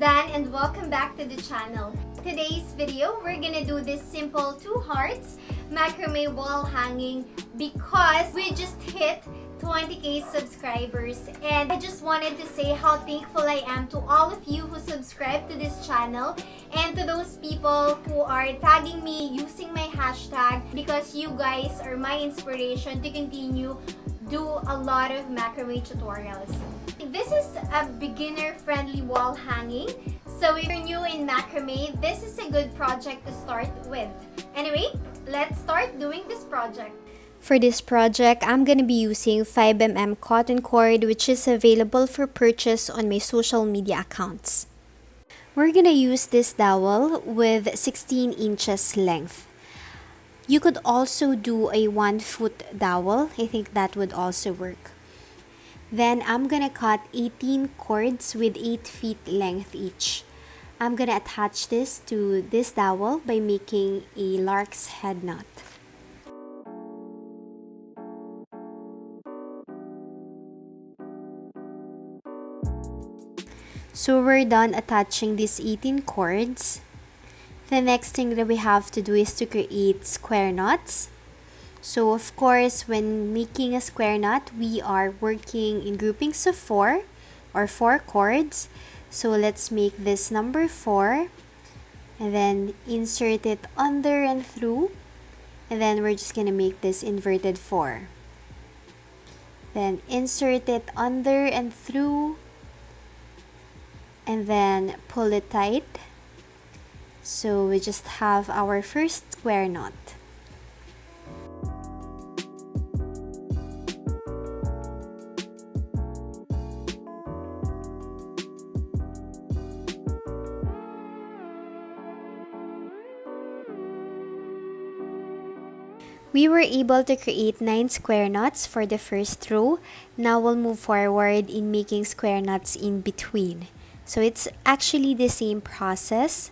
Dan and welcome back to the channel. Today's video, we're gonna do this simple 2 hearts macrame wall hanging because we just hit 20k subscribers, and I just wanted to say how thankful I am to all of you who subscribe to this channel and to those people who are tagging me using my hashtag, because you guys are my inspiration to continue do a lot of macrame tutorials. This is a beginner-friendly wall hanging, so if you're new in macrame, this is a good project to start with. Anyway, let's start doing this project. For this project, I'm gonna be using 5mm cotton cord, which is available for purchase on my social media accounts. We're gonna use this dowel with 16 inches length. You could also do a 1-foot dowel. I think that would also work. Then I'm gonna cut 18 cords with 8 feet length each. I'm gonna attach this to this dowel by making a lark's head knot. So we're done attaching these 18 cords. The next thing that we have to do is to create square knots. So of course, when making a square knot, we are working in groupings of 4 or 4 cords. So let's make this number 4 and then insert it under and through, and then we're just gonna make this inverted 4. Then insert it under and through, and then pull it tight. So we just have our first square knot. We were able to create 9 square knots for the first row. Now we'll move forward in making square knots in between. So it's actually the same process.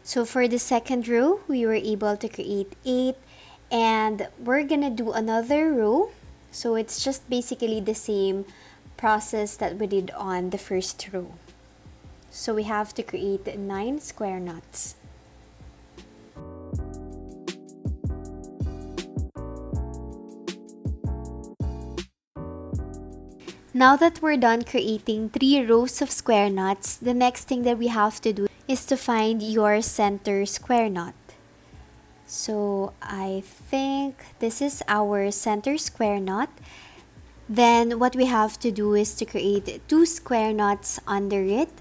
So for the second row, we were able to create 8, and we're gonna do another row. So it's just basically the same process that we did on the first row. So we have to create 9 square knots. Now that we're done creating 3 rows of square knots, the next thing that we have to do is to find your center square knot. So I think this is our center square knot. Then what we have to do is to create 2 square knots under it.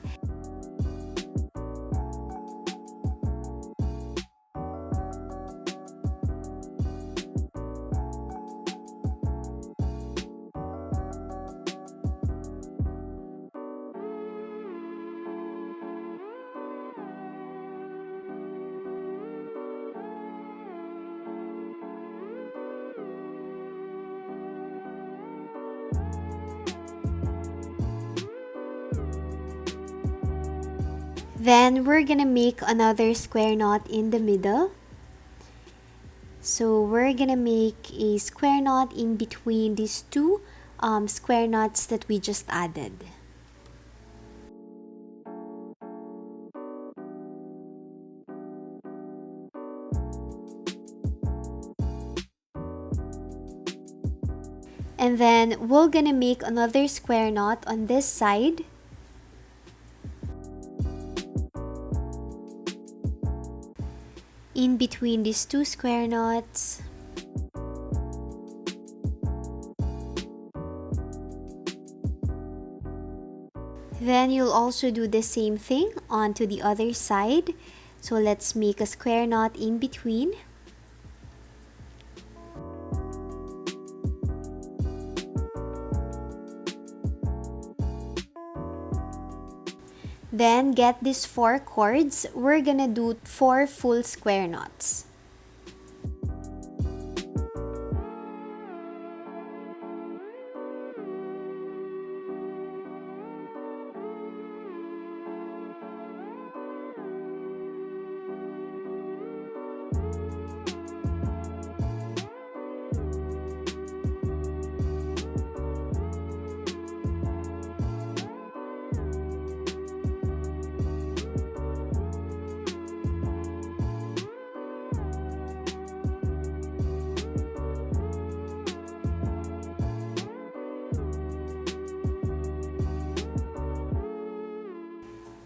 Then we're gonna make another square knot in the middle. So we're gonna make a square knot in between these 2 square knots that we just added. And then we're gonna make another square knot on this side. In between these 2 square knots. Then you'll also do the same thing onto the other side. So let's make a square knot in between. Then get these 4 cords. We're gonna do 4 full square knots.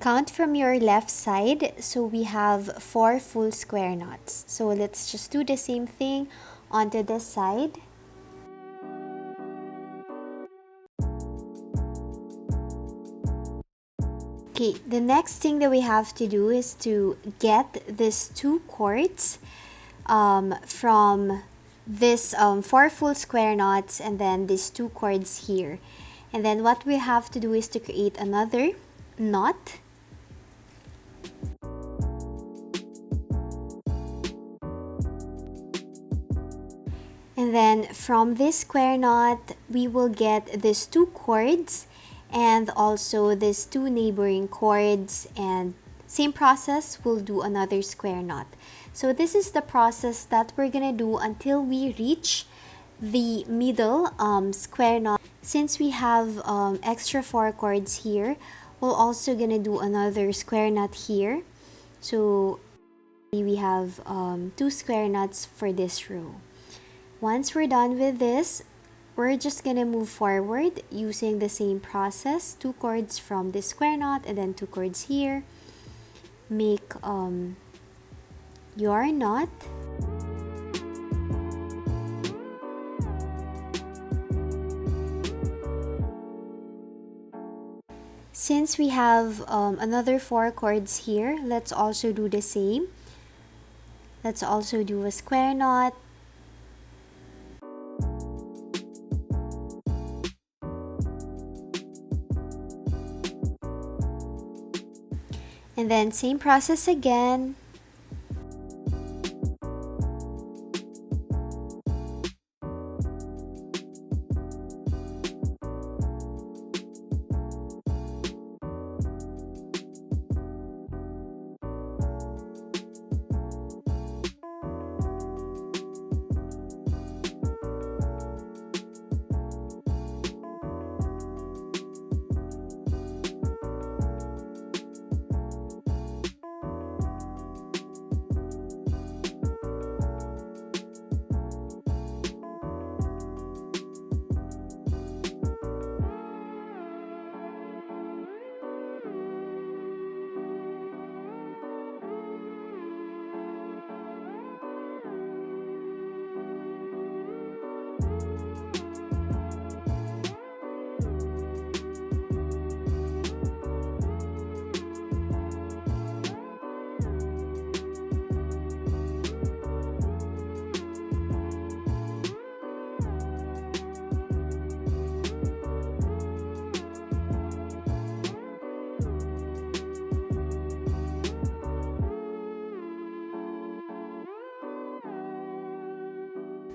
Count from your left side, so we have 4 full square knots. So let's just do the same thing onto this side. Okay, the next thing that we have to do is to get these 2 cords from this 4 full square knots and then these 2 cords here. And then what we have to do is to create another knot. And then from this square knot, we will get these 2 cords and also these 2 neighboring cords, and same process, we'll do another square knot. So this is the process that we're gonna do until we reach the middle square knot. Since we have extra 4 cords here, we're also gonna do another square knot here. So we have 2 square knots for this row. Once we're done with this, we're just gonna move forward using the same process. 2 cords from this square knot and then 2 cords here. Make your knot. Since we have another 4 cords here, let's also do the same. Let's also do a square knot. And then same process again.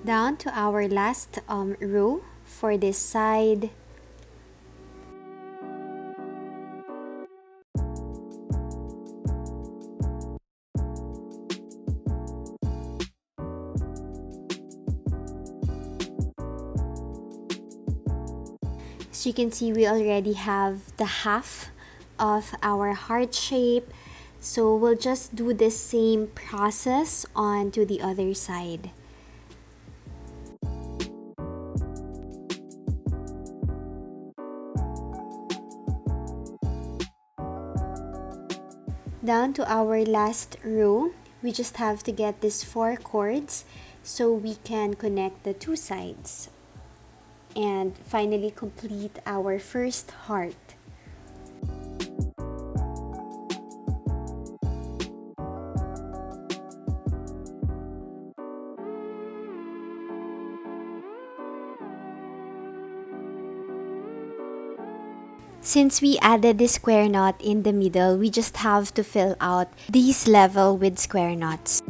Down to our last row for this side. As you can see, we already have the half of our heart shape. So we'll just do the same process on to the other side. Down to our last row, we just have to get these 4 cords so we can connect the 2 sides and finally complete our first heart. Since we added the square knot in the middle, we just have to fill out these level with square knots.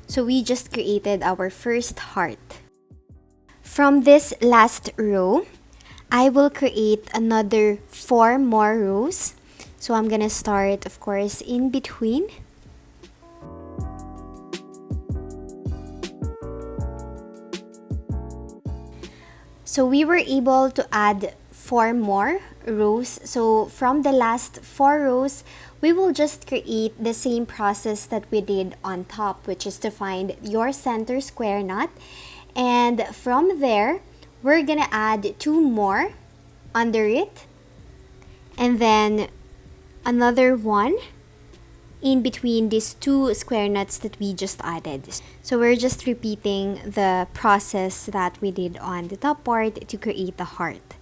So we just created our first heart. From this last row, I will create another 4 more rows. So I'm gonna start, of course, in between. So we were able to add 4 more rows. So from the last 4 rows, we will just create the same process that we did on top, which is to find your center square knot. And from there, we're gonna add 2 more under it. And then another one in between these 2 square knots that we just added. So we're just repeating the process that we did on the top part to create the heart.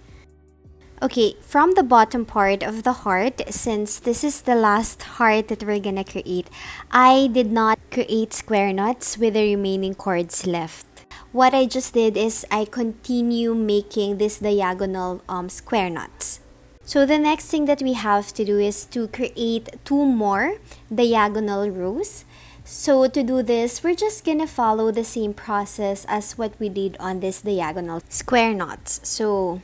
Okay, from the bottom part of the heart, since this is the last heart that we're gonna create, I did not create square knots with the remaining cords left. What I just did is I continue making this diagonal square knots. So the next thing that we have to do is to create 2 more diagonal rows. So to do this, we're just gonna follow the same process as what we did on this diagonal square knots. So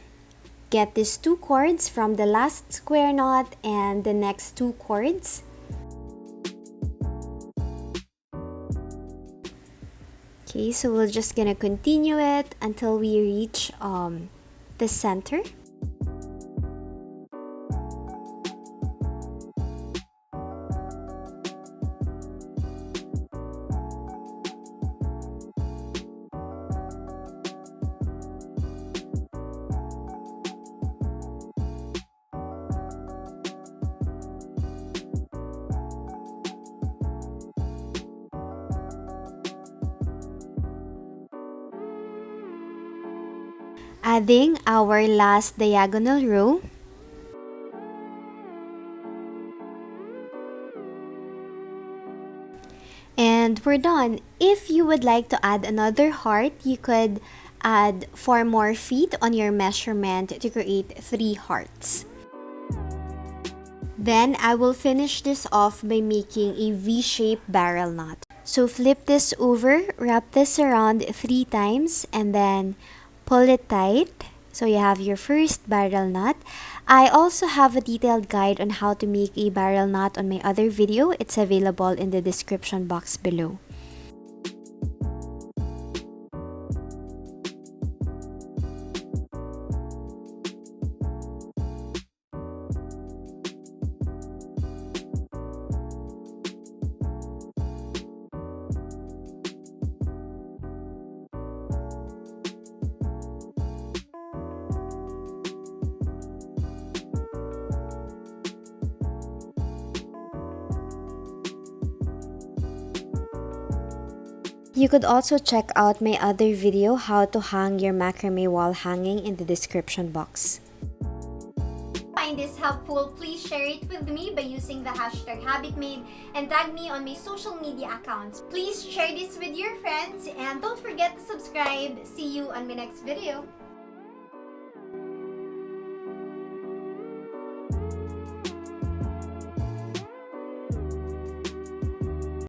get these 2 cords from the last square knot and the next 2 cords. Okay, so we're just gonna continue it until we reach the center. Adding our last diagonal row. And we're done. If you would like to add another heart, you could add 4 more feet on your measurement to create 3 hearts. Then I will finish this off by making a V-shaped barrel knot. So flip this over, wrap this around 3 times, and then pull it tight. So you have your first barrel knot. I also have a detailed guide on how to make a barrel knot on my other video. It's available in the description box below. You could also check out my other video, how to hang your macrame wall hanging, in the description box. Find this helpful, please share it with me by using the hashtag HabitMade and tag me on my social media accounts. Please share this with your friends and don't forget to subscribe. See you on my next video.